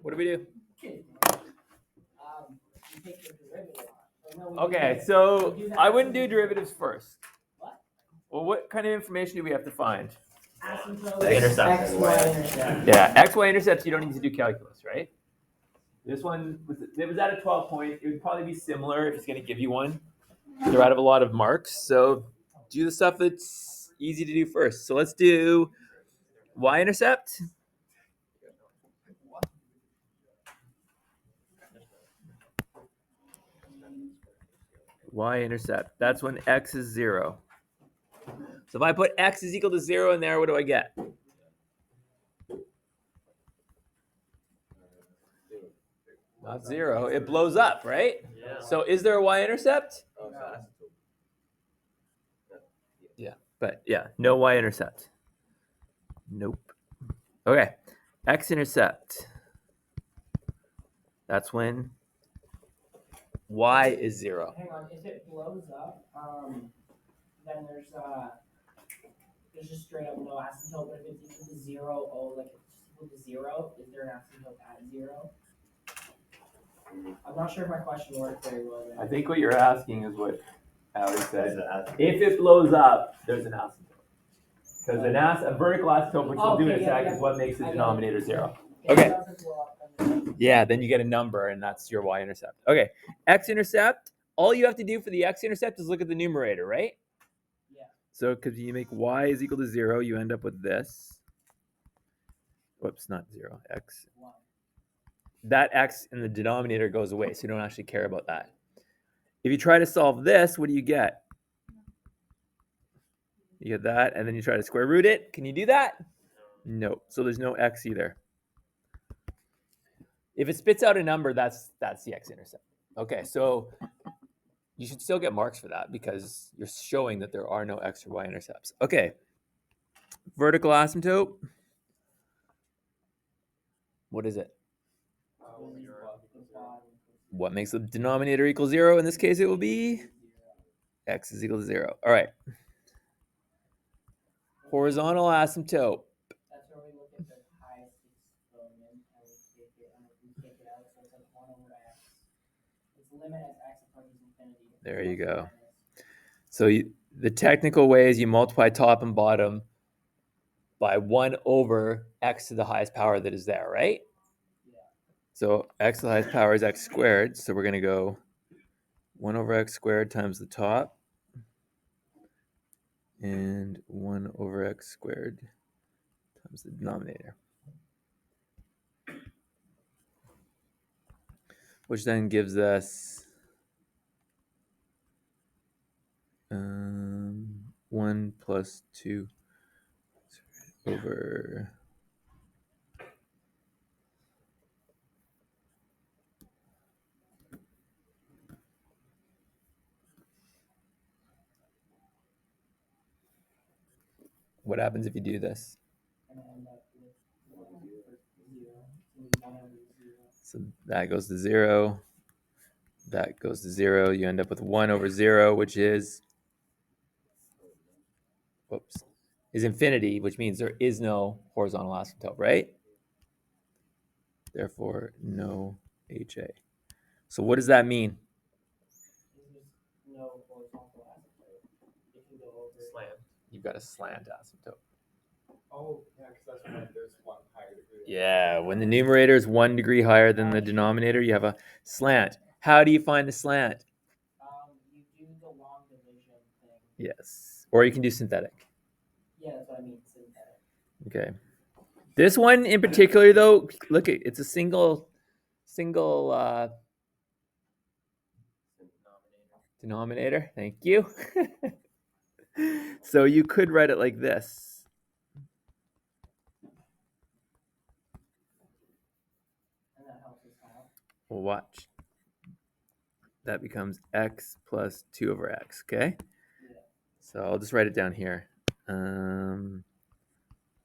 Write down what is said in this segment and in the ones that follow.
What do we do? You take the derivative. Okay, so I wouldn't do derivatives first. What? Well, what kind of information do we have to find? Asymptote. The intercept. X, Y intercept. Yeah, x, y intercepts, you don't need to do calculus, right? This one, if it was at a 12 point, it would probably be similar if it's going to give you one. They're out of a lot of marks, so do the stuff that's easy to do first. So let's do y-intercept. Y-intercept, that's when x is 0. So if I put x is equal to 0 in there, what do I get? Not 0. It blows up, right? Yeah. So is there a y-intercept? Yeah, but yeah, no y-intercept. Nope. Okay, x-intercept. That's when y is 0. Hang on, if it blows up, then there's just straight up no asymptote. But if it's equal to 0, like if it's equal to 0, is there an asymptote at 0? I'm not sure if my question worked very well there. I think what you're asking is what Ali said. If it blows up, there's an asymptote. Because a vertical asymptote, which we'll do in a sec, is what makes the denominator 0. Okay. Yeah, then you get a number, and that's your y-intercept. Okay, x-intercept, all you have to do for the x-intercept is look at the numerator, right? Yeah. So because you make y is equal to 0, you end up with this. Whoops, not 0, x. That x in the denominator goes away, so you don't actually care about that. If you try to solve this, what do you get? You get that, and then you try to square root it. Can you do that? No. So there's no x either. If it spits out a number, that's the x-intercept. Okay, so you should still get marks for that because you're showing that there are no x or y-intercepts. Okay, vertical asymptote. What is it? What makes the denominator equal 0? In this case, it will be x is equal to 0. All right. Horizontal asymptote. That's where we look at the highest exponent and we take it out, so it's like 1 over x. Its limit as x approaches infinity. There you go. So the technical way is you multiply top and bottom by 1 over x to the highest power that is there, right? Yeah. So x to the highest power is x squared. So we're going to go 1 over x squared times the top and 1 over x squared times the denominator. Which then gives us 1 plus 2 over what happens if you do this? So that goes to 0. That goes to 0. You end up with 1 over 0, which is infinity, which means there is no horizontal asymptote, right? Therefore, no HA. So what does that mean? No horizontal asymptote. If you go over Slant. You've got a slant asymptote. Oh, yeah, because that's when there's one higher degree. Yeah, when the numerator is 1 degree higher than the denominator, you have a slant. How do you find the slant? You do the long division thing. Yes. Or you can do synthetic. Yeah, that's what I mean, synthetic. Okay. This one in particular, though, look, it's a single denominator. Thank you. So you could write it like this. And that helps us out. Well, watch. That becomes x plus 2 over x, okay? Yeah. So I'll just write it down here.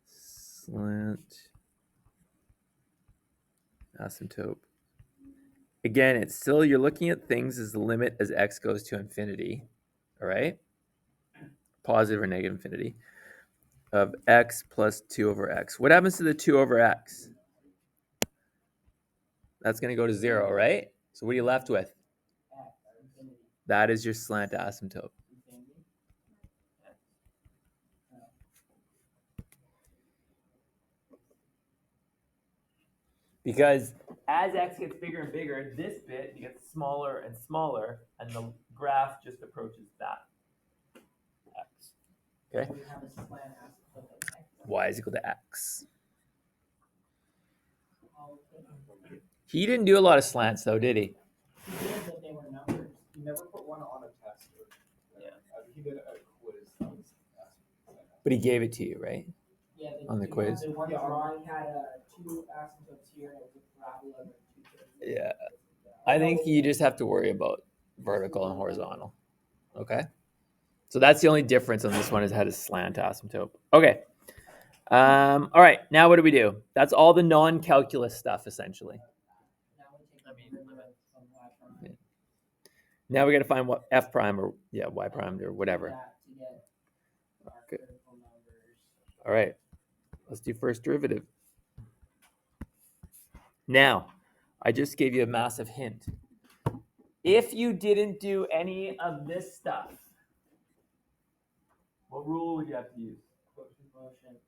Slant asymptote. Again, it's still, you're looking at things as the limit as x goes to infinity, all right? Positive or negative infinity of x plus 2 over x. What happens to the 2 over x? That's going to go to 0, right? So what are you left with? X, infinity, That is your slant asymptote. infinity. Because as x gets bigger and bigger, this bit gets smaller and smaller, and the graph just approaches that x. Okay? So we have a slant asymptote of X. Y is equal to x. Okay. He didn't do a lot of slants, though, did he? He did, but they were numbers. He never put one on a test. Yeah. He did a quiz. That was But he gave it to you, right? Yeah, On the quiz? The one drawing had two asymptotes here and it was a parabola and two. Yeah. I think you just have to worry about vertical and horizontal. Okay? So that's the only difference on this one is it had a slant asymptote. Okay. All right. Now what do we do? That's all the non-calculus stuff, essentially. Now we take the derivative from y prime. Now we got to find what f prime or y prime or whatever. That to get our Okay. critical numbers. All right. Let's do first derivative. Now, I just gave you a massive hint. If you didn't do any of this stuff, what rule would you have to use?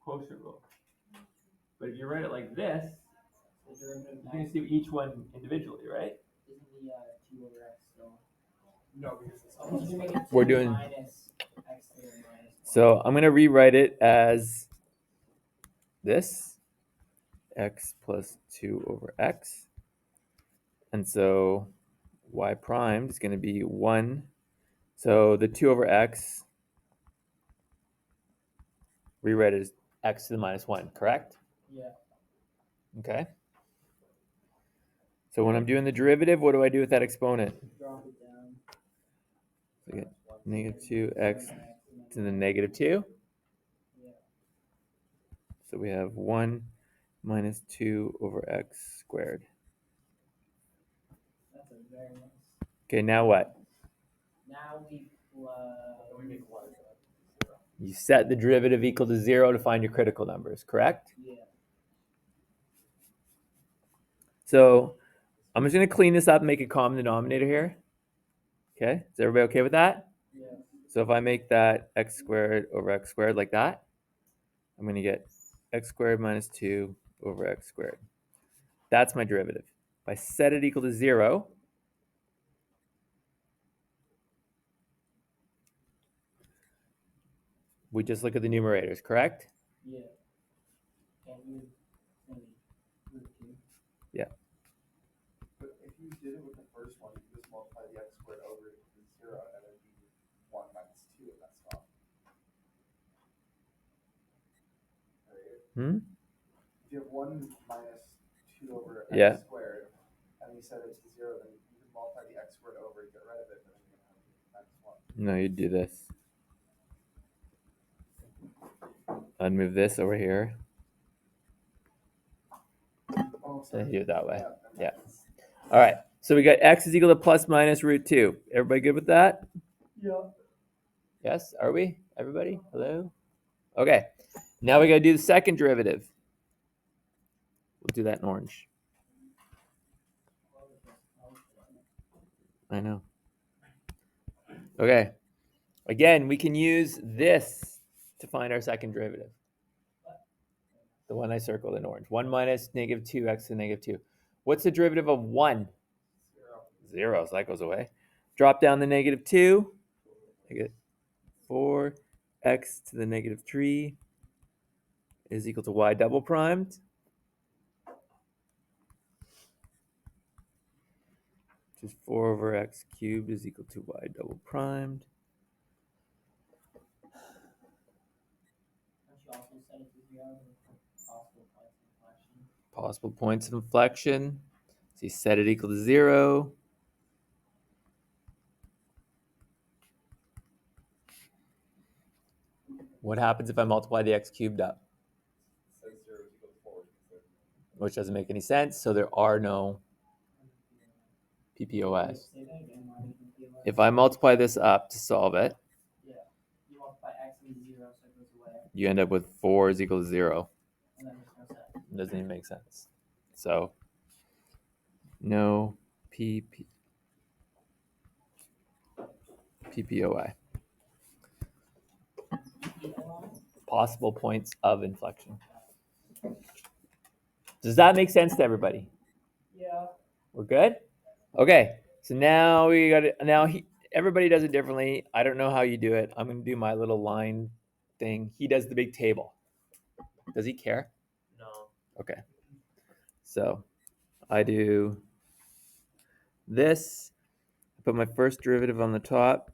Quotient rule. But if you write it like this, The derivative you can just do each one individually, right? isn't the 2 over x still? No, because it's Oh, because you're making 2 We're doing- minus x to the minus 1. So I'm going to rewrite it as this, x plus 2 over x. And so y primed is going to be 1. So the 2 over x, rewrite it as x to the minus 1, correct? Yeah. Okay. So when I'm doing the derivative, what do I do with that exponent? Drop it down. So I get negative 2x to the negative 2. Yeah. So we have 1 minus 2 over x squared. That's a very nice. Okay, now what? Now we make y You set the derivative equal to 0 to find your critical numbers, correct? Yeah. So I'm just going to clean this up and make a common denominator here. Okay, is everybody okay with that? Yeah. So if I make that x squared over x squared like that, I'm going to get x squared minus 2 over x squared. That's my derivative. If I set it equal to 0, we just look at the numerators, correct? Yeah. Can't use any root 2. But if you did it with the first one, you just multiply the x squared over it to 0, and then be 1 minus 2, and that's not. Right? Hmm? If you have 1 minus 2 over x Yeah. squared, and you set it to 0, then you can multiply the x squared over, get rid of it, and then you're going to have minus 1. No, you do this. I'd move this over here. Oh, So you do it that way. Yeah. All right. So we got x is equal to plus minus root 2. Everybody good with that? Yeah. Yes? Are we? Everybody? Hello? Okay. Now we got to do the second derivative. We'll do that in orange. I know. Okay. Again, we can use this to find our second derivative. The one I circled in orange. 1 minus negative 2x to negative 2. What's the derivative of 1? 0. So that goes away. Drop down the negative 2. I get 4x to the negative 3 is equal to y double primed. Which is 4 over x cubed is equal to y double primed. Don't you also set it to 0 possible points of inflection? Possible points of inflection. So you set it equal to 0. What happens if I multiply the x cubed up? Says 0 is equal to 4. Which doesn't make any sense. So there are no PPOS. Say that again. Why did you feel If I multiply this up to solve it, Yeah. You multiply x into 0, so it goes away. you end up with 4 is equal to 0. And that makes no sense. It doesn't even make sense. So No PPOI. Possible points of inflection. Does that make sense to everybody? Yeah. We're good? Okay. So now we got it. Now everybody does it differently. I don't know how you do it. I'm going to do my little line thing. He does the big table. Does he care? No. Okay. So I do this. I put my first derivative on the top.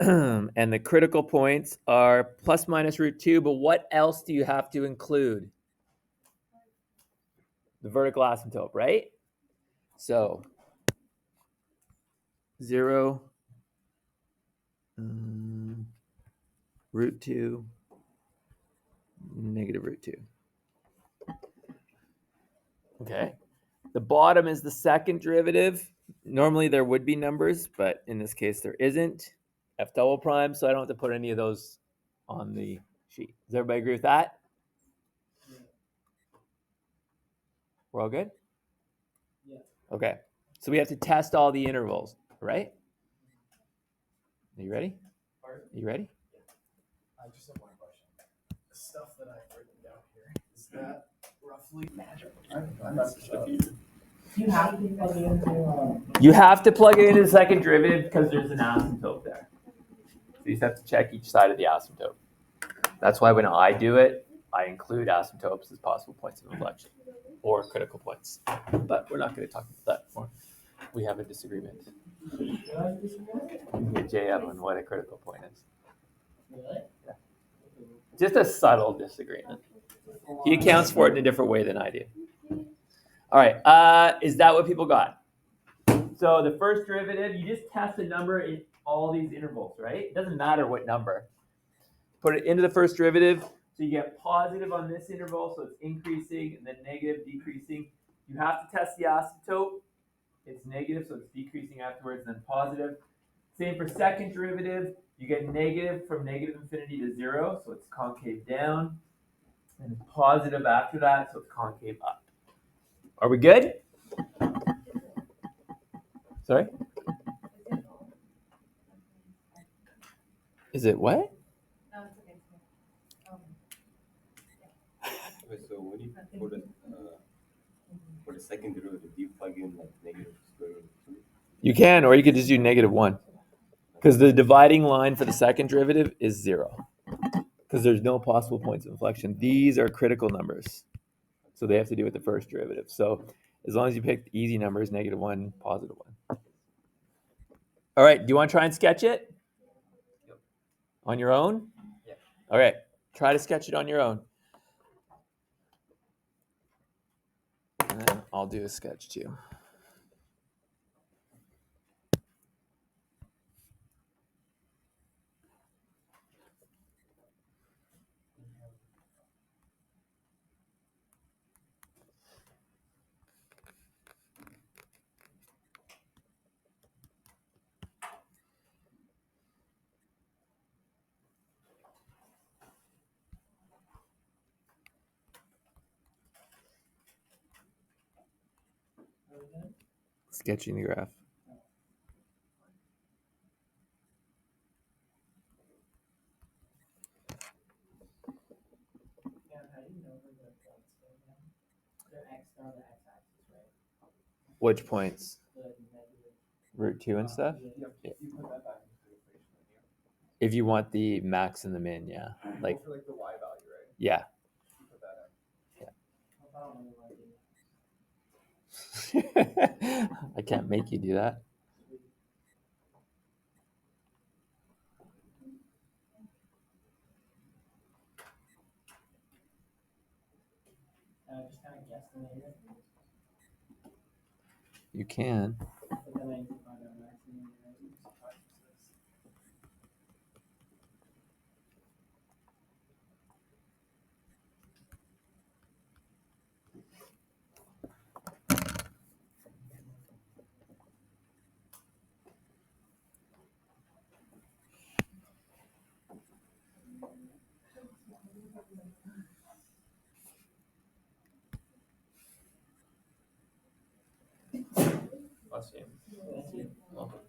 And the critical points are plus minus root 2, but what else do you have to include? The vertical asymptote, right? So 0, root 2, negative root 2. Okay. The bottom is the second derivative. Normally there would be numbers, but in this case there isn't. F double prime, so I don't have to put any of those on the sheet. Does everybody agree with that? Yeah. We're all good? Yeah. Okay. So we have to test all the intervals, right? Are you ready? Pardon? Are you ready? I just have one question. The stuff that I've written down here, is that roughly? I messed it up. You have to plug it into. You have to plug it into the second derivative because there's an asymptote there. So you just have to check each side of the asymptote. That's why when I do it, I include asymptotes as possible points of inflection or critical points. But we're not going to talk about that more. We have a disagreement. We can get Jay up on what a critical point is. Really? Yeah. Just a subtle disagreement. He accounts for it in a different way than I do. All right. Is that what people got? So the first derivative, you just test a number in all these intervals, right? It doesn't matter what number. Put it into the first derivative. So you get positive on this interval, so it's increasing, and then negative, decreasing. You have to test the asymptote. It's negative, so it's decreasing afterwards, and then positive. Same for second derivative. You get negative from negative infinity to 0, so it's concave down. And it's positive after that, so it's concave up. Are we good? Sorry? Is it what? No, it's okay. Okay, so when you for the second derivative, do you plug in like negative square root of 2? You can, or you could just do -1. Because the dividing line for the second derivative is 0. Because there's no possible points of inflection. These are critical numbers. So they have to do with the first derivative. So as long as you pick easy numbers, -1, +1. All right, do you want to try and sketch it? Yep. On your own? Yeah. All right, try to sketch it on your own. And then I'll do a sketch too. Sketching the graph. Which points? Root 2 and stuff? Yeah. You put that back into the equation, don't you? If you want the max and the min, yeah. Like, For like the y value, right? yeah. You put that in. I can't make you do that. Just kind of guesstimate it. You can. But then I need to find out maximum. Bless you. Welcome.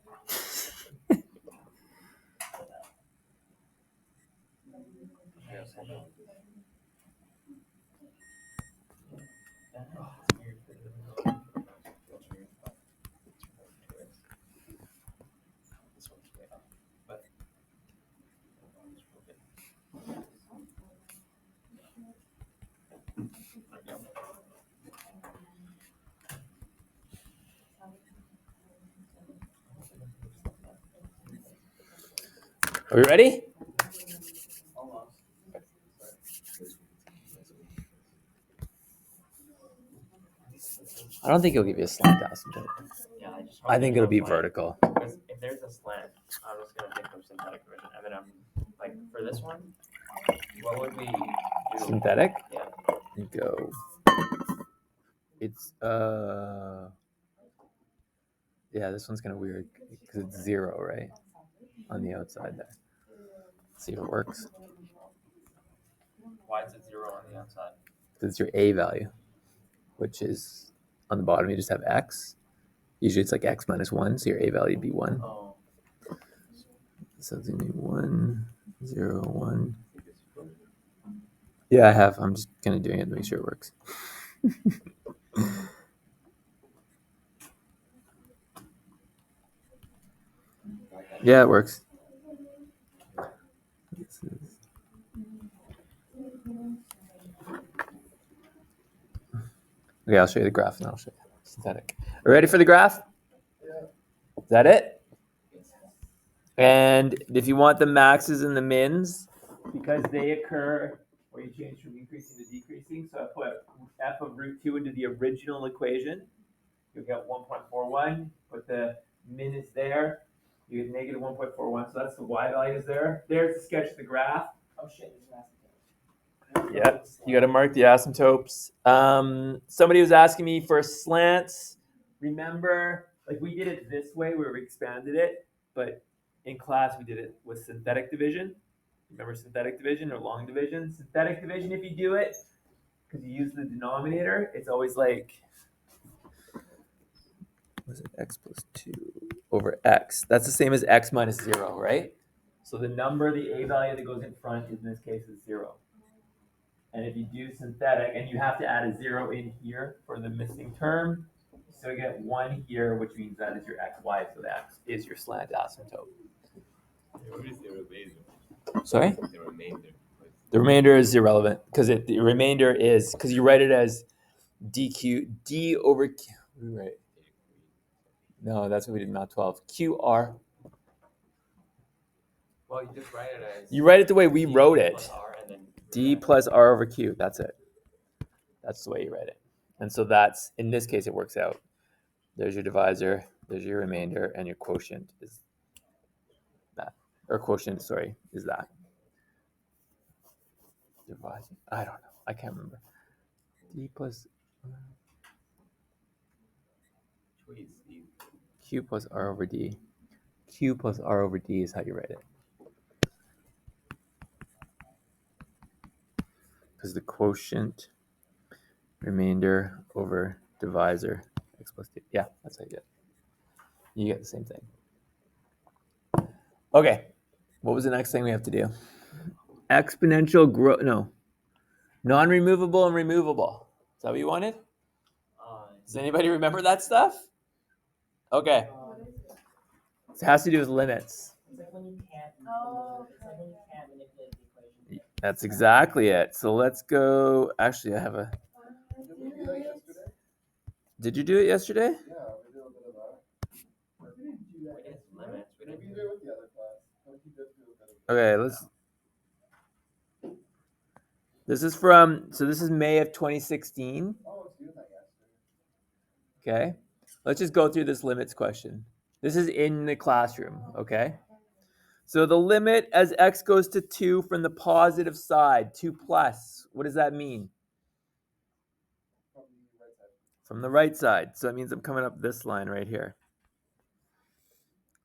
Yes, I know. Are we ready? I don't think it'll give you a slant asymptote. Yeah, I think it'll be vertical. Because if there's a slant, I'm just gonna think of synthetic division, and then I'm like, for this one, what would we do? Synthetic? Yeah. You go. It's yeah, this one's kind of weird because it's 0, right? On the outside there. Let's see if it works. Why is it 0 on the outside? Because it's your A value, which is on the bottom. You just have X. Usually it's like X minus 1, so your A value would be 1. Oh. So it's gonna be 1, 0, 1. Yeah, I have. I'm just kind of doing it to make sure it works. Yeah, it works. Okay, I'll show you the graph and I'll show you synthetic. Are you ready for the graph? Yeah. Is that it? And if you want the maxes and the mins, because they occur where you change from increasing to decreasing, so I put f of root 2 into the original equation. You'll get 1.41. Put the min is there. You get negative 1.41. So that's the y values there. There's the sketch of the graph. Oh shit, there's an asymptote. Yep. You got to mark the asymptotes. Somebody was asking me for slants. Remember, like we did it this way where we expanded it, but in class we did it with synthetic division. Remember synthetic division or long division? Synthetic division, if you do it, because you use the denominator, it's always like, was it x plus 2 over x? That's the same as x minus 0, right? So the number, the a value that goes in front, in this case, is 0. And if you do synthetic, and you have to add a 0 in here for the missing term, so you get 1 here, which means that is your xy, so that is your slant asymptote. What is the remainder? Sorry? The remainder. The remainder is irrelevant, because the remainder is, because you write it as d over q. What do we write? No, that's what we did, not 12. QR. Well, you just write it as. You write it the way we wrote it. plus R and then D plus R over Q. That's it. That's the way you write it. And so that's, in this case, it works out. There's your divisor, there's your remainder, and your quotient is that. Or quotient, sorry, is that. Divisor. I don't know. I can't remember. D plus Q plus R over D. Q plus R over D is how you write it. Because the quotient, remainder over divisor, x plus 2. Yeah, that's how you get it. You get the same thing. Okay, what was the next thing we have to do? Exponential growth, no. Non-removable and removable. Is that what you wanted? Does anybody remember that stuff? Okay. It has to do with limits. It's like when you can't. It's like when you can't manipulate the equation. That's exactly it. So let's go. Actually, I have a. Did we do that yesterday? Did you do it yesterday? Yeah, we did a bit of that. We didn't do that. We did limits. We We didn't did do it with the other class. But he did do a bit of Okay, let's. This is from. So this is May of 2016. Oh, let's do that yesterday. Okay. Let's just go through this limits question. This is in the classroom. Okay. So the limit as x goes to 2 from the positive side, 2 plus. What does that mean? From the right side. So that means I'm coming up this line right here.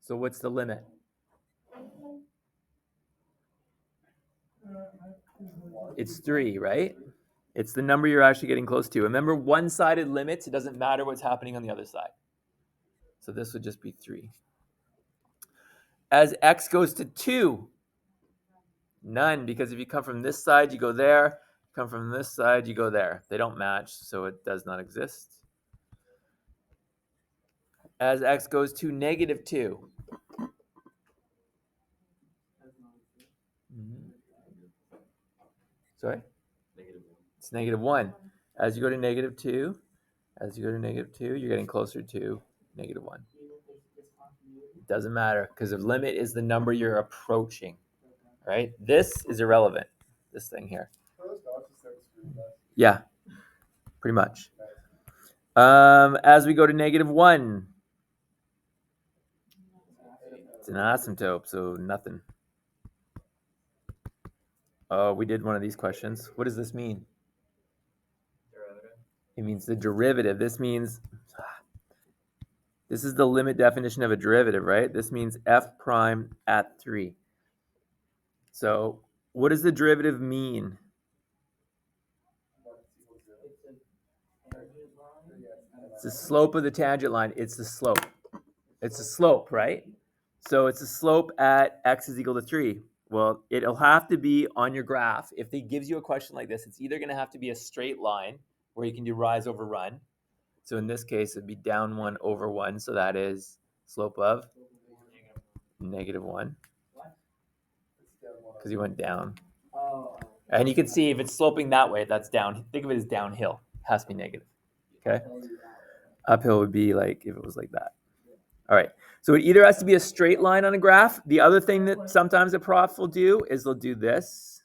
So what's the limit? It's 3, right? It's the number you're actually getting close to. Remember, one-sided limits, it doesn't matter what's happening on the other side. So this would just be 3. As x goes to 2, none, because if you come from this side, you go there. Come from this side, you go there. They don't match, so it does not exist. As x goes to negative 2. Sorry? It's negative 1. As you go to negative 2, you're getting closer to negative 1. It doesn't matter, because the limit is the number you're approaching. Right? This is irrelevant, this thing here. Yeah, pretty much. As we go to negative 1, it's an asymptote, so nothing. Oh, we did one of these questions. What does this mean? Derivative. It means the derivative. This means, this is the limit definition of a derivative, right? This means f prime at 3. So what does the derivative mean? It's the slope of the tangent line. It's the slope. It's the slope, right? So it's the slope at x is equal to 3. Well, it'll have to be on your graph. If they gives you a question like this, it's either going to have to be a straight line where you can do rise over run. So in this case, it'd be down 1 over 1. So that is slope of negative 1. Because you went down. And you can see if it's sloping that way, that's down. Think of it as downhill. It has to be negative. Okay? Uphill would be like if it was like that. All right. So it either has to be a straight line on a graph. The other thing that sometimes a prof will do is they'll do this.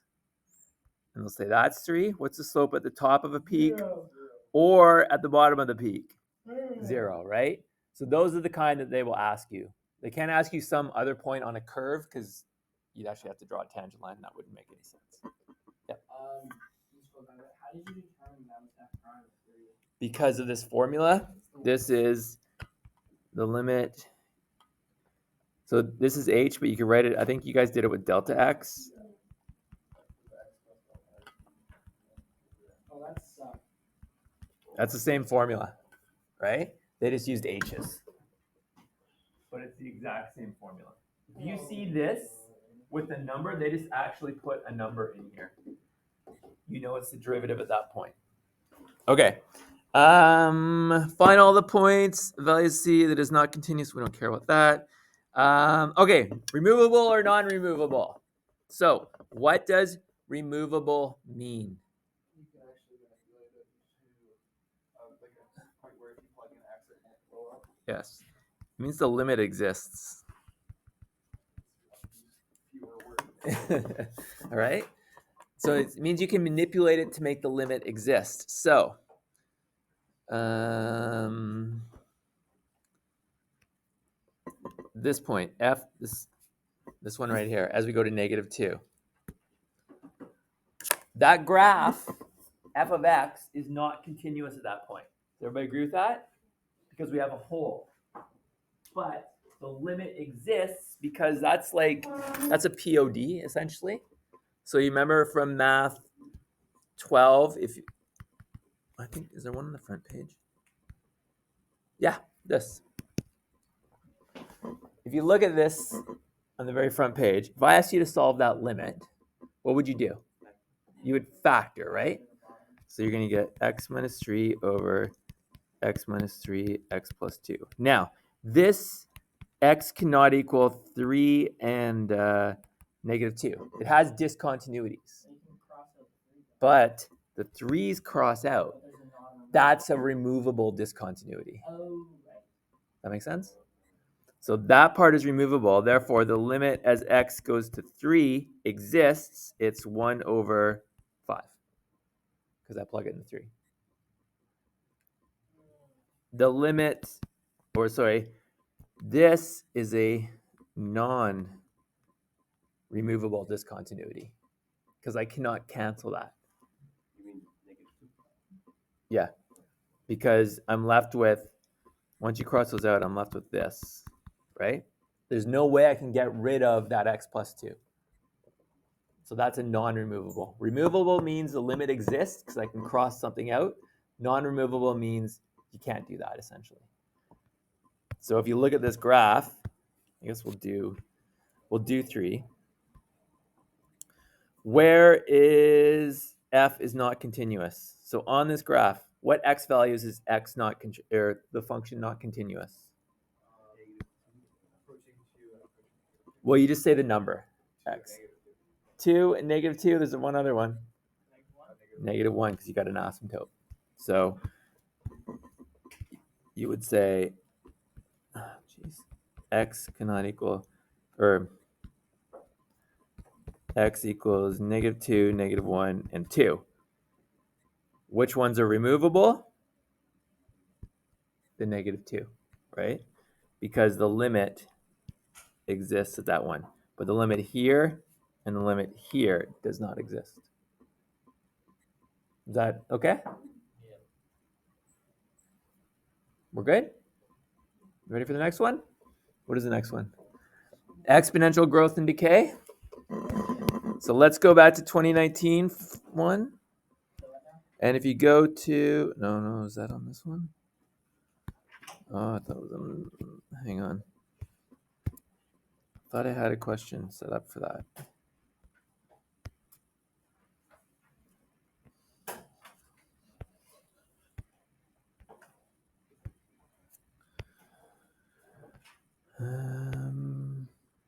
And they'll say that's 3. What's the slope at the top of a peak? Or at the bottom of the peak? 0, right? So those are the kind that they will ask you. They can't ask you some other point on a curve because you'd actually have to draw a tangent line and that wouldn't make any sense. Yep. How did you determine that was f prime at 3? Because of this formula, this is the limit. So this is h, but you can write it, I think you guys did it with delta x. Oh, that sucks. That's the same formula, right? They just used h's. But it's the exact same formula. If you see this with a number, they just actually put a number in here. You know it's the derivative at that point. Okay. Find all the points. Value C that is not continuous. We don't care about that. Okay. Removable or non-removable? So what does removable mean? You can actually manipulate it to like a point where if you plug in x, it won't blow up. Yes. It means the limit exists. Fewer words. All right. So it means you can manipulate it to make the limit exist. So, this point, f, this one right here, as we go to negative 2. That graph, f of x, is not continuous at that point. Does everybody agree with that? Because we have a hole. But the limit exists because that's a POD, essentially. So you remember from math 12, I think, is there one on the front page? Yeah, this. If you look at this on the very front page, if I asked you to solve that limit, what would you do? You would factor, right? So you're going to get x minus 3 over x minus 3, x plus 2. Now, this x cannot equal 3 and negative 2. It has discontinuities. But the 3's cross out. That's a removable discontinuity. That makes sense? So that part is removable. Therefore, the limit as x goes to 3 exists. It's 1 over 5. Because I plug it in 3. The limit, this is a non-removable discontinuity. Because I cannot cancel that. You mean negative 2? Yeah. Because I'm left with, once you cross those out, I'm left with this, right? There's no way I can get rid of that x plus 2. So that's a non-removable. Removable means the limit exists because I can cross something out. Non-removable means you can't do that, essentially. So if you look at this graph, I guess we'll do 3. Where is f is not continuous? So on this graph, what x values is x not or the function not continuous? Well, you just say the number x. 2 and -2. There's one other one. -1 because you got an asymptote. So you would say, x cannot equal, or x equals -2, -1, and 2. Which ones are removable? The -2, right? Because the limit exists at that one. But the limit here and the limit here does not exist. Is that okay? Yeah. We're good? Ready for the next one? What is the next one? Exponential growth and decay. So let's go back to 2019 one. And if you go to, no, is that on this one? Oh, I thought it was on, hang on. Thought I had a question set up for that.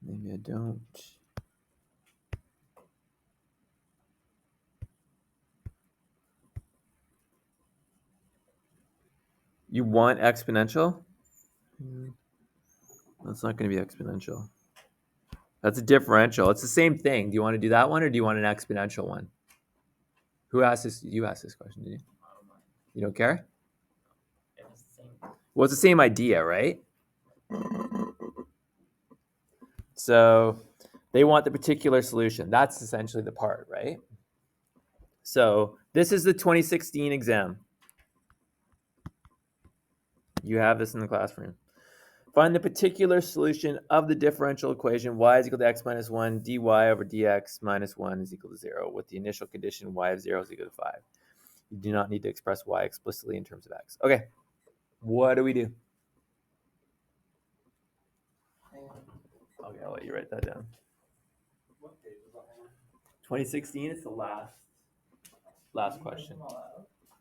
Maybe I don't. You want exponential? That's not going to be exponential. That's a differential. It's the same thing. Do you want to do that one or do you want an exponential one? Who asked this? You asked this question, did you? You don't care? Yeah, it's the same. Well, it's the same idea, right? So they want the particular solution. That's essentially the part, right? So this is the 2016 exam. You have this in the classroom. Find the particular solution of the differential equation y is equal to x minus 1 dy over dx minus 1 is equal to 0 with the initial condition y of 0 is equal to 5. You do not need to express y explicitly in terms of x. Okay, what do we do? Okay, I'll let you write that down. 2016 is the last question.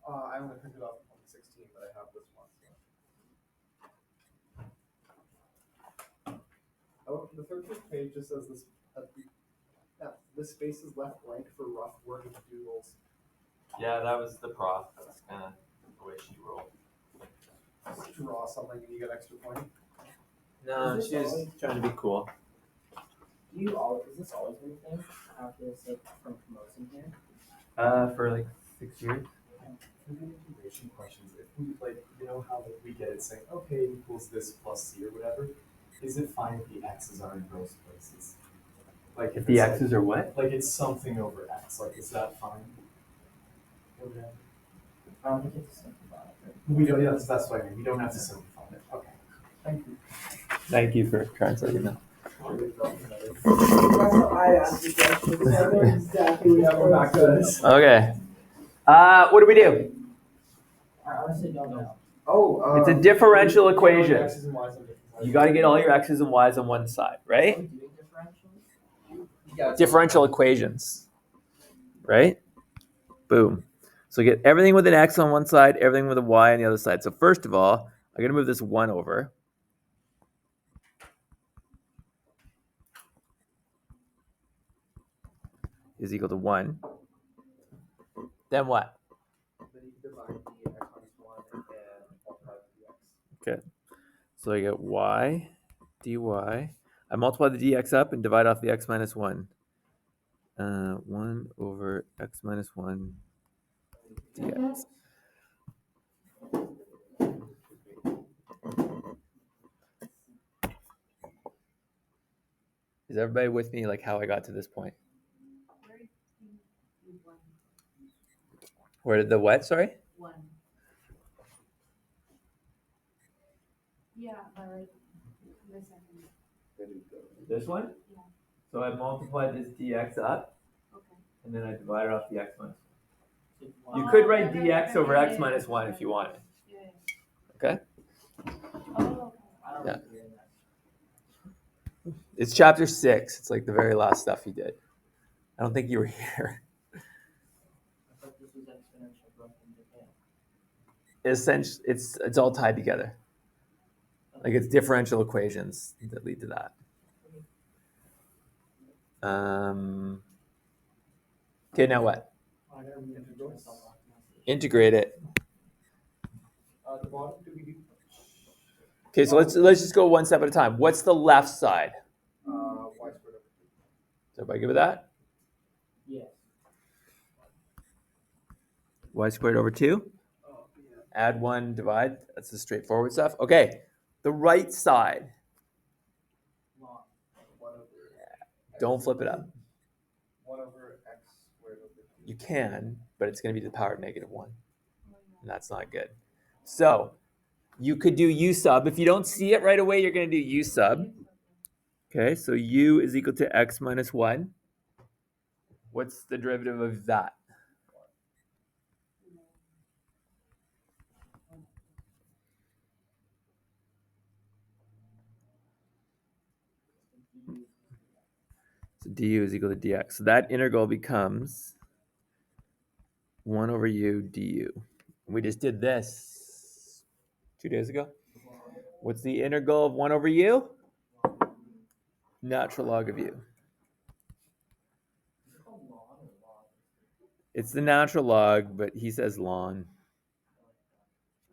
I only printed off 2016, but I have this one. So. Oh, the 13th page just says this. This space is left blank for rough word doodles. Yeah, that was the prof. That's kind of the way she rolled. Just draw something and you get extra point. No, Is this she was always- trying to be cool. Is this always been a thing? After this, like, from promotion here? For like 6 years. For the integration questions, if we how we get it saying, okay, equals this plus c or whatever, is it fine if the x's are in gross places? Like If the it's x's are what? like it's something over x, like is that fine? I don't think it's simple about it. We don't. Yeah, that's what I mean. We don't have to simplify it. Okay. Thank you. Thank you for translating that. That's how I asked the question, so I know exactly Yeah, we're back to this. Okay. What do we do? I honestly don't know. Oh, It's a differential equation. X's and Y's on different sides. You got to get all your x's and y's on one side, Are we right? doing differentials? Yeah. Differential equations, right? Boom. So get everything with an x on one side, everything with a y on the other side. So first of all, I'm going to move this 1 over. Is equal to 1. Then what? Then you divide the x minus 1 and multiply the dx. Okay. So I get y dy. I multiply the dx up and divide off the x minus 1. 1 over x minus 1 dx. Is everybody with me, like how I got to this point? Where did the what, sorry? 1. Yeah, but like the second. This one? Yeah. So I multiplied this dx up, Okay. and then I divided off the x minus 1. You Oh, could write okay, dx okay, over yeah, x yeah, minus yeah, 1 if you wanted. Yeah. Okay? Oh, okay. Yeah. It's chapter 6. It's like the very last stuff he did. I don't think you were here. I thought this was exponential growth in Japan. Essentially, it's all tied together. Like it's differential equations that lead to that. Okay, now what? I gotta read Integrals. Integrate it. The bottom to be Okay, so let's just go one step at a time. What's the left side? y squared over 2. Is everybody good with that? Yes. Y squared over 2. Oh, yeah. Add 1, divide. That's the straightforward stuff. Okay, the right side. Log. 1 over Don't flip it up. 1 over x squared over 2. You can, but it's going to be to the power of -1. And that's not good. So you could do u sub. If you don't see it right away, you're going to do u sub. Okay, so u is equal to x minus 1. What's the derivative of that? So du is equal to dx. So that integral becomes 1 over u du. We just did this 2 days ago. What's the integral of 1 over u? Natural log of u. It's the natural log, but he says ln.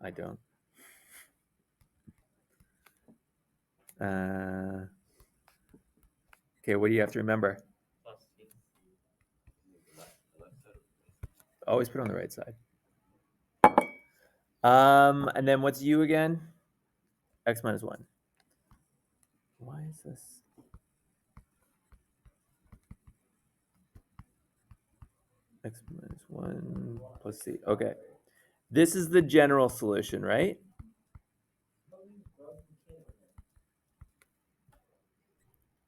I don't. Okay, what do you have to remember? Plus C. Always put on the right side. And then what's u again? X minus 1. Why is this? X minus 1 plus c. Okay. This is the general solution, right?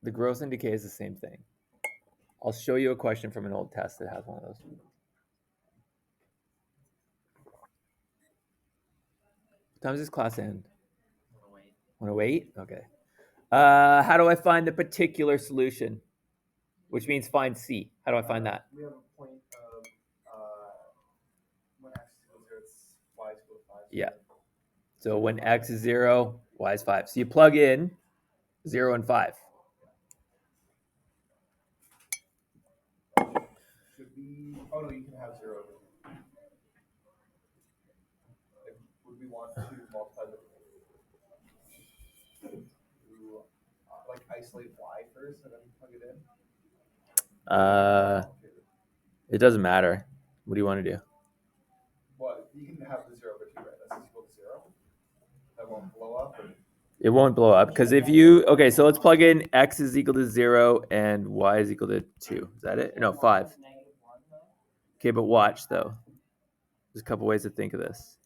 The growth and decay is the same thing. I'll show you a question from an old test that has one of those. What time does this class end? 108? Okay. How do I find the particular solution? Which means find C. How do I find that? We have a point of when x is equal to 0, it's y is equal to 5. Yeah. So when x is 0, y is 5. So you plug in 0 and 5. Should we? Oh no, you can have 0 over here. Would we want to multiply to like isolate y first and then plug it in? It doesn't matter. What do you want to do? Well, you can have the 0 over 2, right? That's equal to 0. That won't blow up. Or... It won't blow up because if you so let's plug in x is equal to 0 and y is equal to 2. Is that it? No, 5. Okay, but watch though. There's a couple ways to think of this.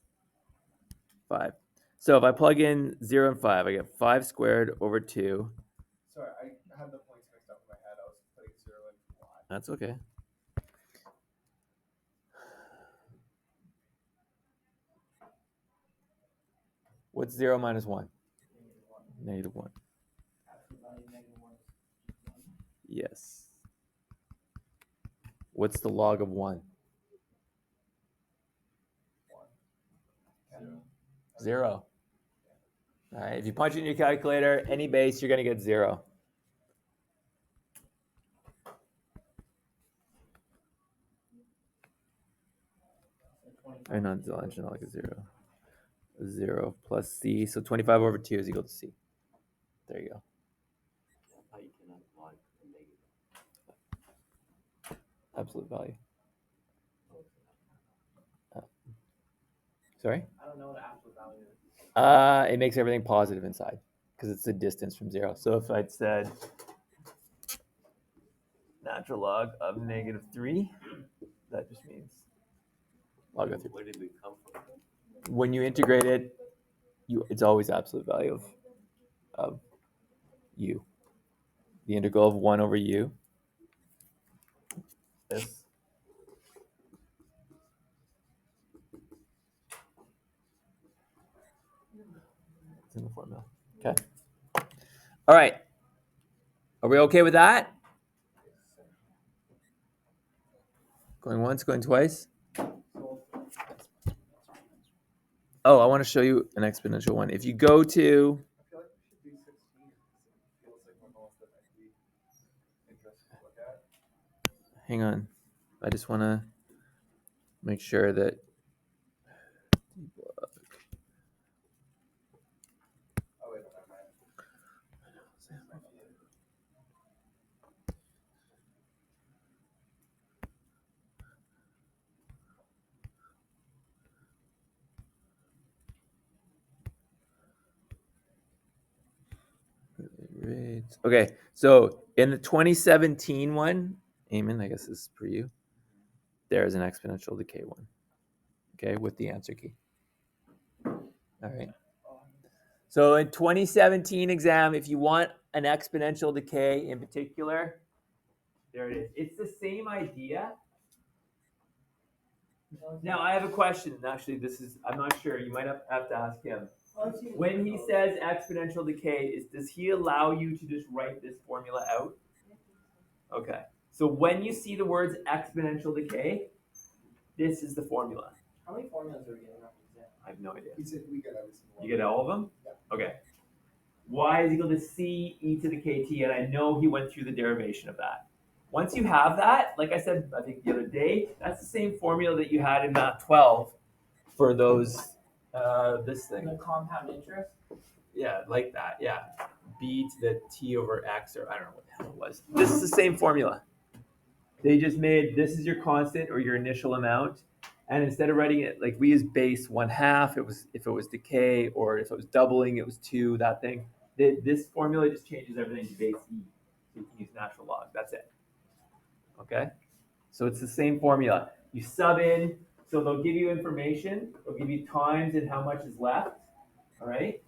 5. So if I plug in 0 and 5, I get 5 squared over 2. Sorry, I had the points mixed up in my head. I was putting 0 in y. That's okay. What's 0 minus 1? -1. Yes. What's the log of 1? 0. All right, if you punch it in your calculator, any base, you're going to get 0. I know it's like a 0. 0 plus c, so 25 over 2 is equal to c. There you go. How you cannot log a negative. Absolute value. Sorry? I don't know what absolute value is. It makes everything positive inside because it's the distance from 0. So if I'd said natural log of -3, that just means log of 3. Where did we come from? When you integrate it, it's always absolute value of u. The integral of 1 over u. This. It's in the formula. Okay. All right. Are we okay with that? Going once, going twice? Oh, I want to show you an exponential one. If you go to, I feel like we should do 16. It feels like one of the ones that might be interesting to look at. hang on. I just want to make sure that. Oh wait, no, never mind. Rates. Okay, so in the 2017 one, Eamon, I guess this is for you. There's an exponential decay one. Okay, with the answer key. All right. So in 2017 exam, if you want an exponential decay in particular, there it is. It's the same idea. Now I have a question. Actually, I'm not sure. You might have to ask him. When he says exponential decay, does he allow you to just write this formula out? Okay. So when you see the words exponential decay, this is the formula. How many formulas are we getting on the exam? I have no idea. He said we get every single one. You get all of them? Yeah. Okay. Y is equal to C e to the kt, and I know he went through the derivation of that. Once you have that, like I said, I think the other day, that's the same formula that you had in Math 12 for those, this thing. The compound interest? Yeah, like that, yeah. B to the t over x, or I don't know what the hell it was. This is the same formula. They just made, this is your constant or your initial amount. And instead of writing it, like we use base 1/2, if it was decay, or if it was doubling, it was 2, that thing. This formula just changes everything to base e. So you can use natural log, that's it. Okay? So it's the same formula. You sub in, so they'll give you information, they'll give you times and how much is left, all right?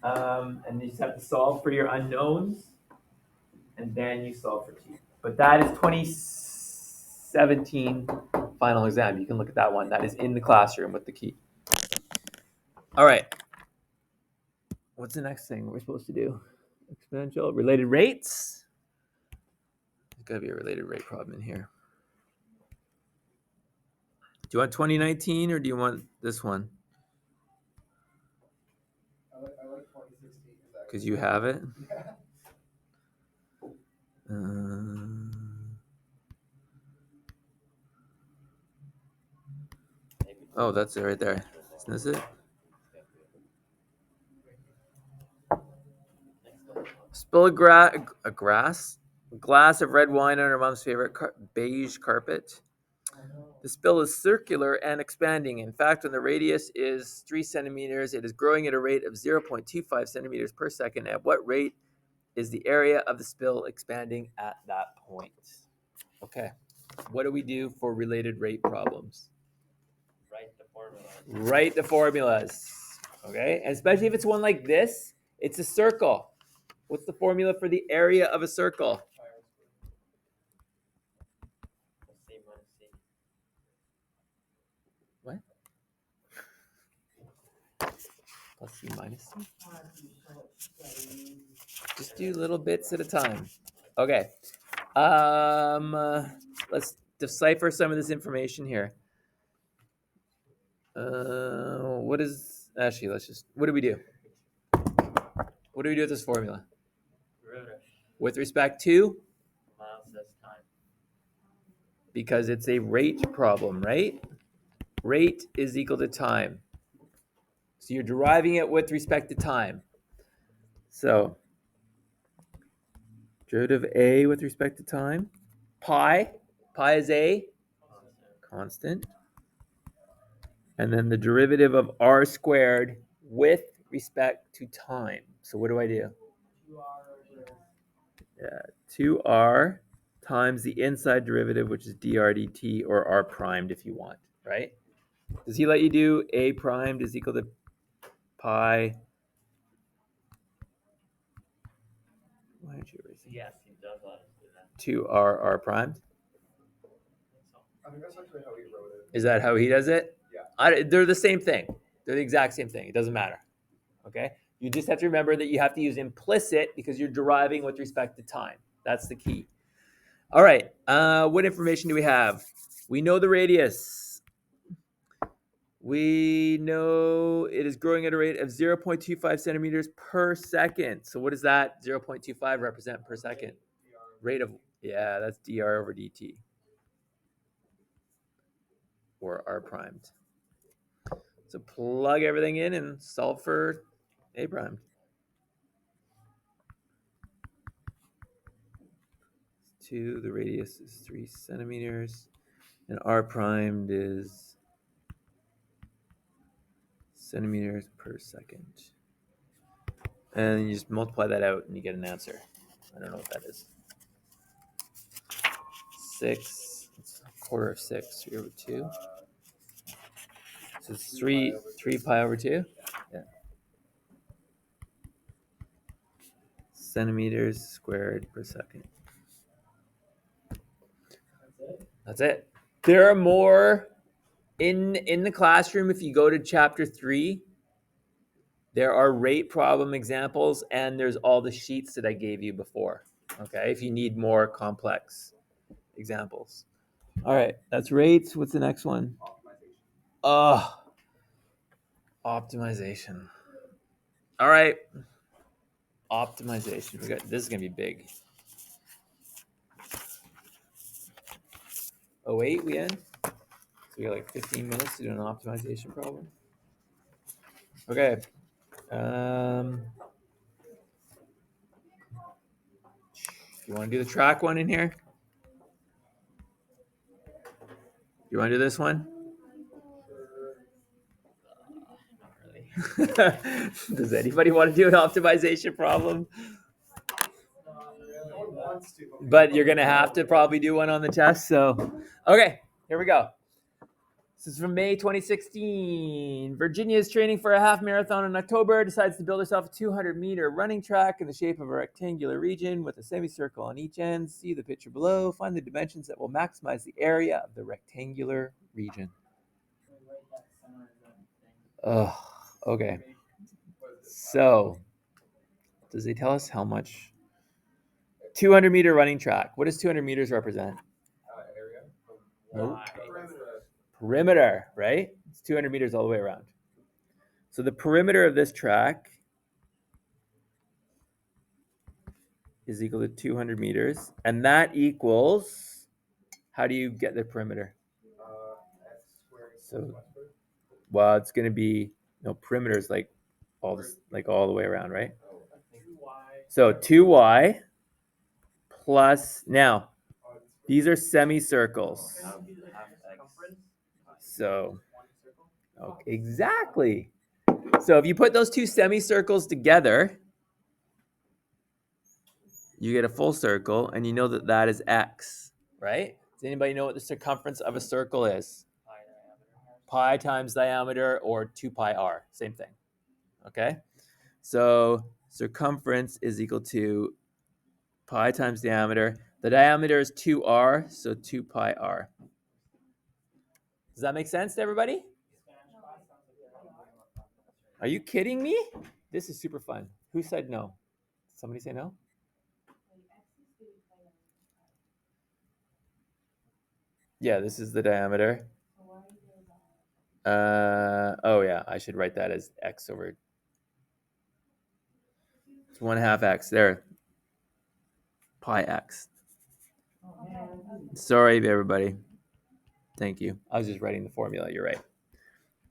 And you just have to solve for your unknowns, and then you solve for t. But that is 2017 final exam. You can look at that one. That is in the classroom with the key. All right. What's the next thing we're supposed to do? Exponential, related rates. There's got to be a related rate problem in here. Do you want 2019 or do you want this one? I like 2016 Because you have it. Yeah. Oh, that's it right there. Isn't this it? Spill a glass of red wine on her mom's favorite beige carpet. The spill is circular and expanding. In fact, when the radius is 3 centimeters, it is growing at a rate of 0.25 centimeters per second. At what rate is the area of the spill expanding at that point? Okay. What do we do for related rate problems? Write the formula. Write the formulas. Okay? And especially if it's one like this, it's a circle. What's the formula for the area of a circle? C minus C. What? Plus C minus C? Just do little bits at a time. Okay. Let's decipher some of this information here. What do we do? What do we do with this formula? Derivative. With respect to? Miles says time. Because it's a rate problem, right? Rate is equal to time. So you're deriving it with respect to time. So, derivative A with respect to time. Pi is a constant. And then the derivative of r squared with respect to time. So what do I do? 2r times the inside derivative, which is dr dt, or r primed if you want, right? Does he let you do a primed is equal to pi? Why did you erase it? Yes, he does let us do that. 2r primed? I think that's actually how he wrote it. Is that how he does it? Yeah. They're the same thing. They're the exact same thing. It doesn't matter. Okay? You just have to remember that you have to use implicit because you're deriving with respect to time. That's the key. All right. What information do we have? We know the radius. We know it is growing at a rate of 0.25 centimeters per second. So what does that 0.25 represent per second? Rate of, yeah, that's dr over dt. Or r primed. So plug everything in and solve for a primed. 2, the radius is 3 centimeters. And r primed is centimeters per second. And you just multiply that out and you get an answer. I don't know what that is. 6, it's a quarter of 6, 3 over 2. So it's 3 pi over 2? Yeah. Centimeters squared per second. That's it. There are more in the classroom. If you go to chapter 3, there are rate problem examples, and there's all the sheets that I gave you before. Okay, if you need more complex examples. All right, that's rates. What's the next one? Optimization. All right, optimization. This is gonna be big. 08 we end. So we got like 15 minutes to do an optimization problem. Okay. You want to do the track one in here? You want to do this one? Not really. Does anybody want to do an optimization problem? No one wants to. But you're gonna have to probably do one on the test. So, okay, here we go. This is from May 2016. Virginia is training for a half marathon in October, decides to build herself a 200-meter running track in the shape of a rectangular region with a semicircle on each end. See the picture below. Find the dimensions that will maximize the area of the rectangular region. Okay. So, does it tell us how much? 200-meter running track. What does 200 meters represent? Area. Nope. Perimeter. Perimeter, right? It's 200 meters all the way around. So the perimeter of this track is equal to 200 meters. And that equals, how do you get the perimeter? X squared. So, well, it's going to be, perimeter is like all the way around, right? So 2y plus, now, these are semicircles. So, exactly. So if you put those two semicircles together, you get a full circle, and you know that that is x, right? Does anybody know what the circumference of a circle is? Pi times diameter, or 2 pi r, same thing. Okay? So circumference is equal to pi times diameter. The diameter is 2r, so 2 pi r. Does that make sense to everybody? Are you kidding me? This is super fun. Who said no? Somebody say no? Yeah, this is the diameter. Oh yeah, I should write that as x over. It's 1/2 x there. Pi x. Sorry, everybody. Thank you. I was just writing the formula. You're right.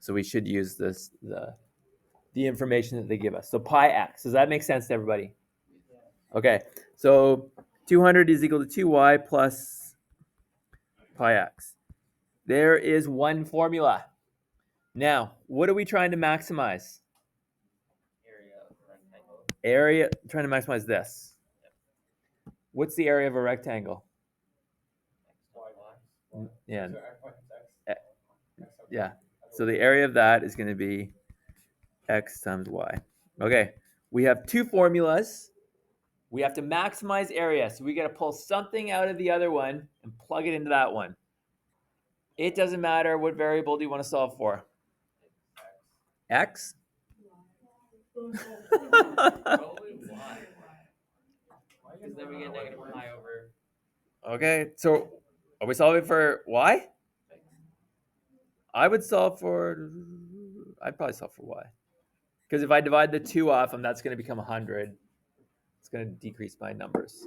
So we should use this the information that they give us. So pi x. Does that make sense to everybody? Okay. So 200 is equal to 2y plus pi x. There is one formula. Now, what are we trying to maximize? Area, trying to maximize this. What's the area of a rectangle? Yeah. Yeah. So the area of that is going to be x times y. Okay. We have two formulas. We have to maximize area. So we got to pull something out of the other one and plug it into that one. It doesn't matter what variable do you want to solve for. X? Probably y. Because then we get negative pi over. Okay, so are we solving for y? I'd probably solve for y. Because if I divide the 2 off them, that's going to become 100. It's going to decrease my numbers.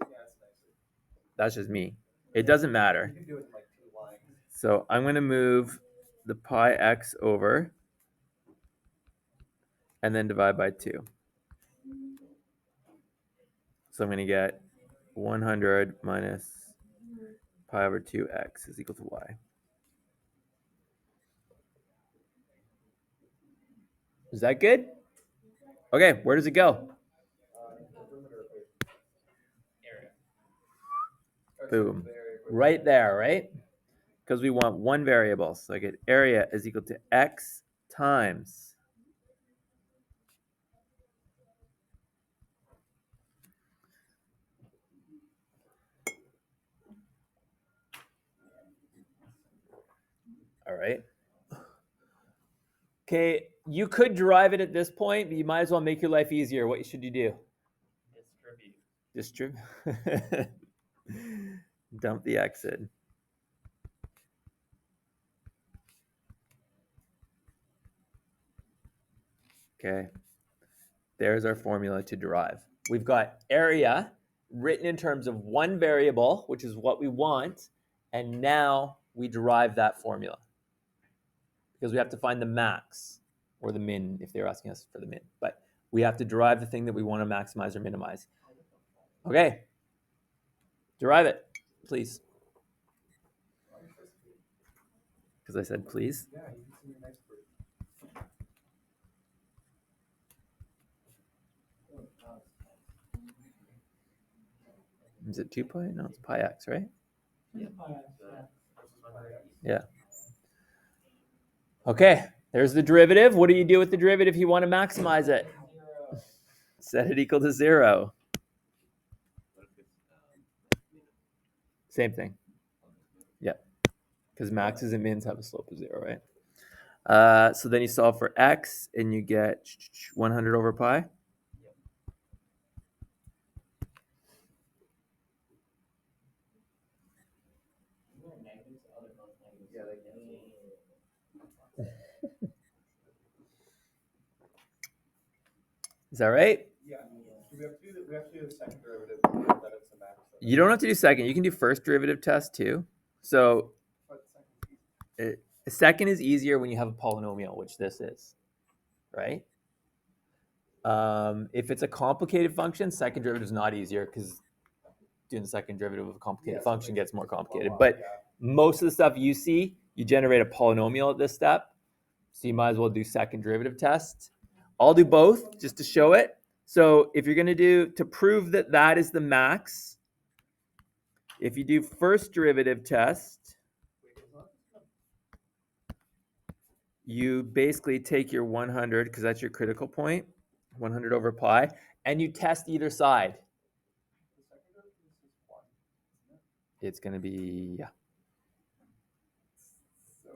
That's just me. It doesn't matter. You can do it in like 2 lines. So I'm going to move the pi x over and then divide by 2. So I'm going to get 100 minus pi over 2x is equal to y. Is that good? Okay, where does it go? Boom. Right there, right? Because we want one variable. So I get area is equal to x times. All right. Okay, you could derive it at this point, but you might as well make your life easier. What should you do? Distribute. Dump the x in. Okay. There's our formula to derive. We've got area written in terms of one variable, which is what we want, and now we derive that formula. Because we have to find the max or the min if they're asking us for the min. But we have to derive the thing that we want to maximize or minimize. Okay. Derive it, please. Because I said please. Yeah, you can see an expert. Is it 2 pi? No, it's pi x, right? Yeah. Yeah. Okay, there's the derivative. What do you do with the derivative if you want to maximize it? Set it equal to 0. Same thing. Yeah, because maxes and mins have a slope of 0, right? So then you solve for x, and you get 100 over pi. Is that right? Yeah. We have to do the second derivative that it's a max. You don't have to do second. You can do first derivative test too. So second is easier when you have a polynomial, which this is, right? If it's a complicated function, second derivative is not easier because doing the second derivative of a complicated function gets more complicated. But most of the stuff you see, you generate a polynomial at this step. So you might as well do second derivative test. I'll do both just to show it. So if you're going to do, to prove that that is the max, if you do first derivative test, you basically take your 100, because that's your critical point, 100 over pi, and you test either side. It's going to be, yeah. So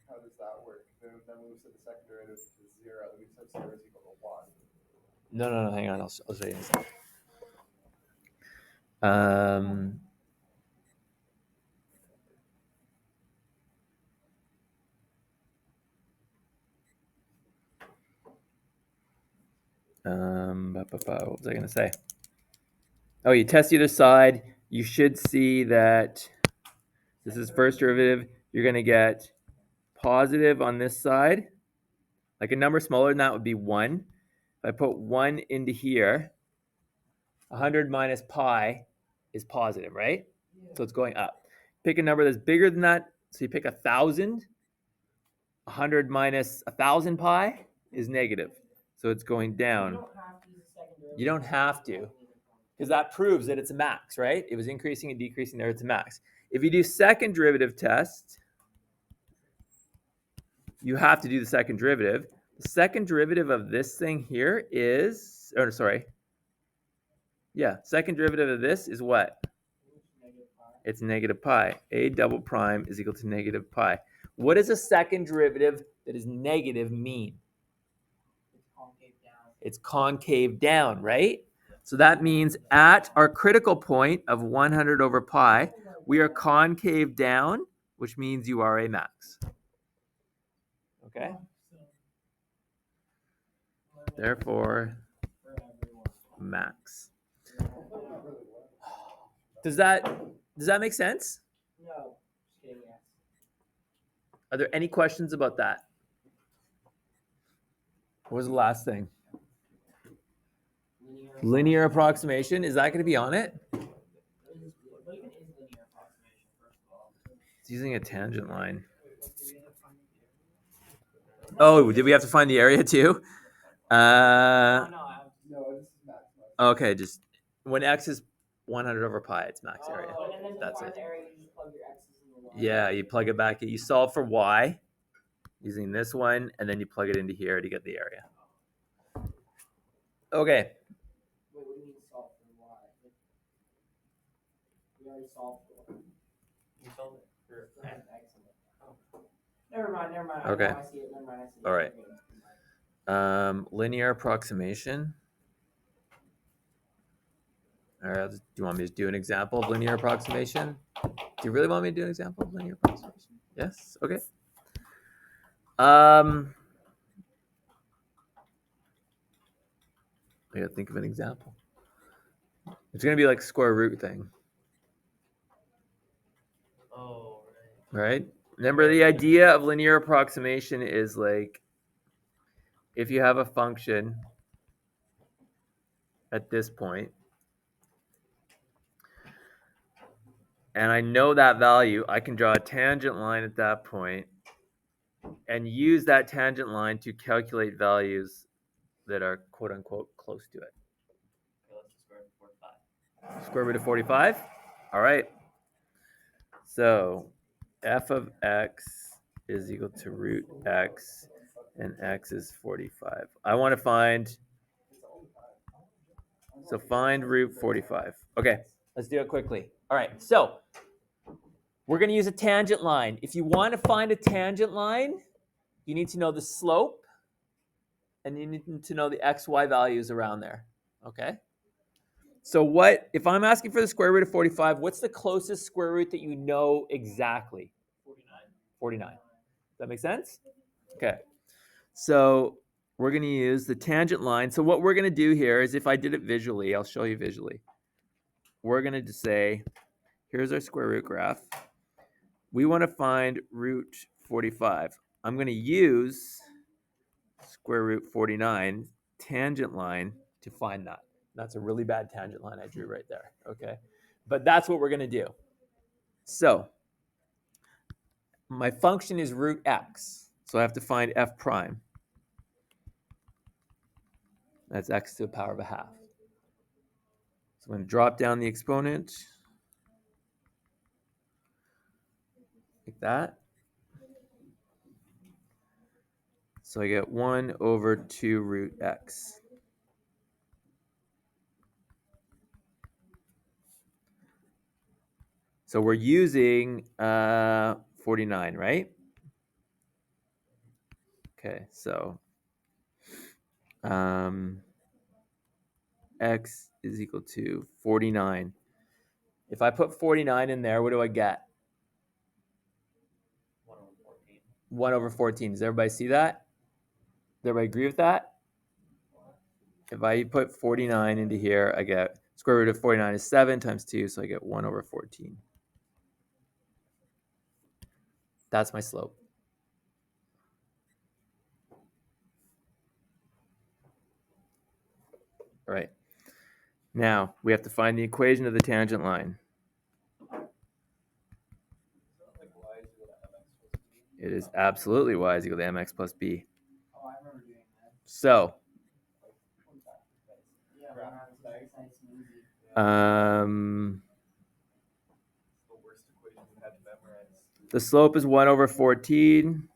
how does that work? Then we set the second derivative to 0. We set 0 is equal to 1. No, hang on. I'll show you this. What was I going to say? Oh, you test either side. You should see that this is first derivative. You're going to get positive on this side. Like a number smaller than that would be 1. If I put 1 into here, 100 minus pi is positive, right? Yeah. So it's going up. Pick a number that's bigger than that. So you pick 1,000. 100 minus 1,000 pi is negative. So it's going down. You don't have to, because that proves that it's a max, right? It was increasing and decreasing there, it's a max. If you do second derivative test, you have to do the second derivative. The second derivative of this thing here is, second derivative of this is what? It's negative pi. A double prime is equal to negative pi. What does a second derivative that is negative mean? It's concave down, right? So that means at our critical point of 100 over pi, we are concave down, which means you are a max. Okay? Therefore, max. Does that make sense? No, just kidding, yes. Are there any questions about that? What was the last thing? Linear approximation. Is that going to be on it? What even is linear approximation, first of all? It's using a tangent line. Oh, did we have to find the area too? No, No, this is max. Okay, just when x is 100 over pi, it's max area. and then to That's find it. the area, you just plug your x's in the y. Yeah, you plug it back. You solve for y using this one, and then you plug it into here to get the area. Okay. Wait, what do you mean solve for y? We already solved for it. You solved it for X in it. Oh. Never mind. Okay. Now I see it. Never mind, I see it. All right. Okay. Linear approximation. All right. Do you want me to do an example of linear approximation? Do you really want me to do an example of linear approximation? Yes. Okay. I gotta think of an example. It's gonna be like square root thing, Oh, right? Remember, the idea of linear approximation is like if you have a function at this point, and I know that value, I can draw a tangent line at that point and use that tangent line to calculate values that are quote unquote close to it. Okay, let's just square root of 45. Square root of 45? All right. So f of x is equal to root x, and x is 45. I want to find, so find root 45. Okay, let's do it quickly. All right, so we're going to use a tangent line. If you want to find a tangent line, you need to know the slope, and you need to know the xy values around there. Okay? So what, if I'm asking for the square root of 45, what's the closest square root that you know exactly? 49. Does that make sense? Okay. So we're going to use the tangent line. So what we're going to do here is, if I did it visually, I'll show you visually. We're going to say, here's our square root graph. We want to find root 45. I'm going to use square root 49 tangent line to find that. That's a really bad tangent line I drew right there, okay? But that's what we're going to do. So my function is root x, so I have to find f prime. That's x to the power of a half. So I'm going to drop down the exponent like that. So I get 1 over 2 root x. So we're using 49, right? Okay, so x is equal to 49. If I put 49 in there, what do I get? 1 over 14. 1 over 14. Does everybody see that? Does everybody agree with that? If I put 49 into here, I get square root of 49 is 7 times 2, so I get 1 over 14. That's my slope. All right. Now, we have to find the equation of the tangent line. It is absolutely y is equal to mx plus b. Oh, I remember doing that. So, Yeah, it's nice and easy. The worst equation you had to memorize. the slope is 1 over 14.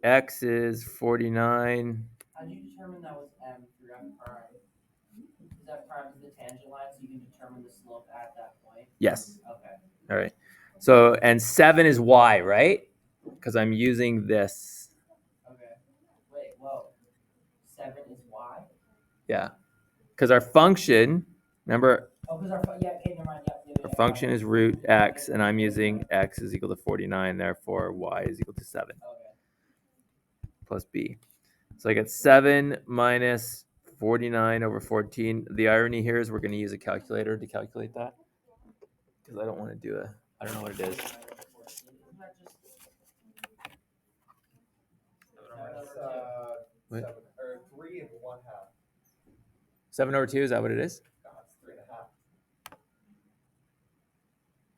X is 49. How did you determine that was m through f prime? Is f prime is the tangent line, so you can determine the slope at that point? Yes. Okay. All right. So, and 7 is y, right? Because I'm using this. Okay. Yeah. Because our function, remember, Oh, because okay, never mind, our function is root x, and I'm using x is equal to 49, therefore y is equal to 7 Okay. plus b. So I get 7 minus 49 over 14. The irony here is we're going to use a calculator to calculate that. Because I don't want to do I don't know what it is. What? 3 and 1/2. 7 over 2, is that what it is? No, it's 3.5.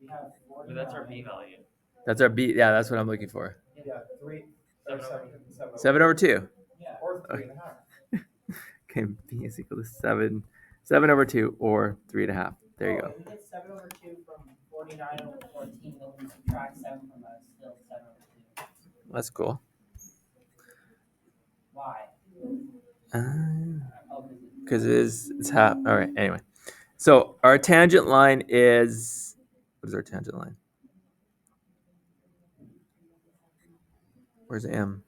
We have But that's our b value. That's our b. Yeah, that's what I'm looking for. Yeah, 3 Seven over 7 over 2. Yeah. or 3.5. Okay, b is equal to 7. 7 over 2 or 3.5. There you go. If we get 7 over 2 from 49 over 14, then we subtract 7 from that, it's still 7 over 2. That's cool. Why? Because it's half. All right, anyway. So our tangent line is, what is our tangent line? Where's m?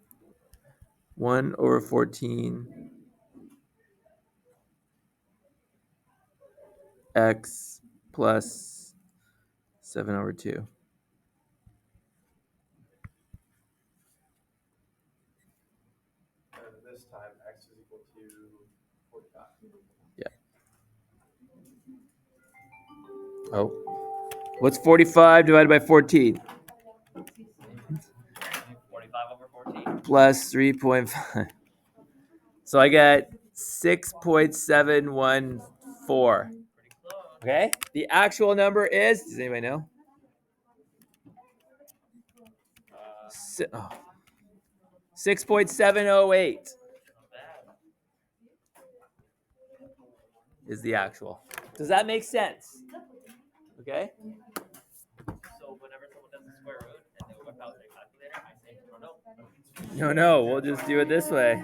1 over 14 x plus 7 over 2. And this time x is equal to 45. Yeah. Oh. What's 45 divided by 14? 45 over 14. Plus 3.5. So I get 6.714. Pretty close. Okay? The actual number is, does anybody know? 6.708 Not bad. is the actual. Does that make sense? Okay? So whenever someone does the square root and they whip out their calculator, I say, no. No, we'll just do it this way.